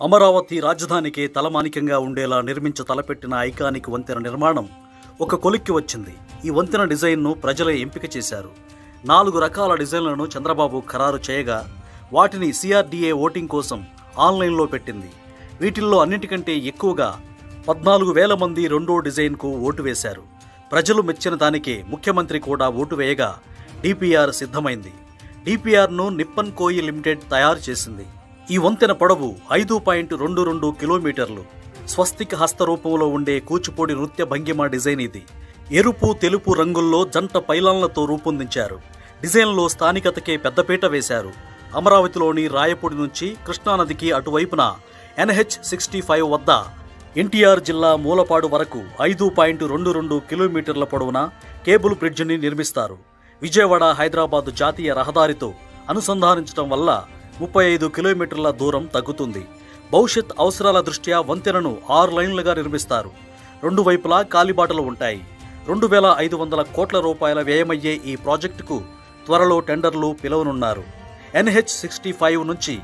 అమరావతి రాజధానికే తలమానికంగా ఉండేలా తలపెట్టిన ఐకానిక్ వంతెన నిర్మాణం ఒక కొలిక్కి వచ్చింది. ఈ వంతెన డిజైన్ను ప్రజలే ఎంపిక చేశారు. 4 రకాల డిజైన్లను చంద్రబాబు ఖరారు చేయగా వాటిని సిఆర్డీఏ ఓటింగ్ కోసం ఆన్లైన్లో పెట్టింది. వీటిల్లో అన్నింటికంటే ఎక్కువగా 14,000 మంది రెండో డిజైన్కు ఓటు వేశారు. ప్రజలు మెచ్చిన దానికే ముఖ్యమంత్రి కూడా ఓటు వేయగా డిపిఆర్ సిద్ధమైంది. డిపిఆర్ను నిప్పన్ కోయి లిమిటెడ్ తయారు చేసింది. ఈ వంతెన పొడవు 5.22 కిలోమీటర్లు. స్వస్తిక హస్త రూపంలో ఉండే కూచిపూడి నృత్య భంగిమ డిజైన్ ఇది. ఎరుపు తెలుపు రంగుల్లో జంట పైలాన్లతో రూపొందించారు. డిజైన్లో స్థానికతకే పెద్దపీట వేశారు. అమరావతిలోని రాయపూడి నుంచి కృష్ణానదికి అటువైపున NH65 వద్ద ఎన్టీఆర్ జిల్లా మూలపాడు వరకు 5.22 కిలోమీటర్ల పొడవున కేబుల్ బ్రిడ్జిని నిర్మిస్తారు. విజయవాడ హైదరాబాద్ జాతీయ రహదారితో అనుసంధానించడం వల్ల 35 కిలోమీటర్ల దూరం తగ్గుతుంది. భవిష్యత్ అవసరాల దృష్ట్యా వంతెనను 6 లైన్లుగా నిర్మిస్తారు. 2 వైపులా కాలిబాటలు ఉంటాయి. 2,500 కోట్ల రూపాయల వ్యయమయ్యే ఈ ప్రాజెక్టుకు త్వరలో టెండర్లు పిలవనున్నారు. NH65 నుంచి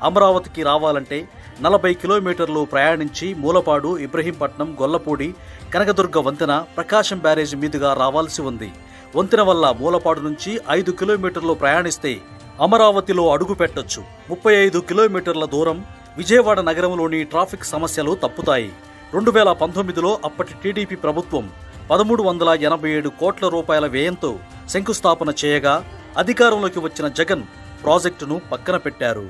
అమరావతికి రావాలంటే 40 కిలోమీటర్లు ప్రయాణించి మూలపాడు, ఇబ్రహీంపట్నం, గొల్లపూడి, కనకదుర్గ వంతెన, ప్రకాశం బ్యారేజ్ మీదుగా రావాల్సి ఉంది. వంతెన వల్ల మూలపాడు నుంచి 5 కిలోమీటర్లు ప్రయాణిస్తే అమరావతిలో అడుగు పెట్టొచ్చు. 35 కిలోమీటర్ల దూరం. విజయవాడ నగరంలోని ట్రాఫిక్ సమస్యలు తప్పుతాయి. 2019లో అప్పటి టీడీపీ ప్రభుత్వం 1,387 కోట్ల రూపాయల వ్యయంతో శంకుస్థాపన చేయగా అధికారంలోకి వచ్చిన జగన్ ప్రాజెక్టును పక్కన పెట్టారు.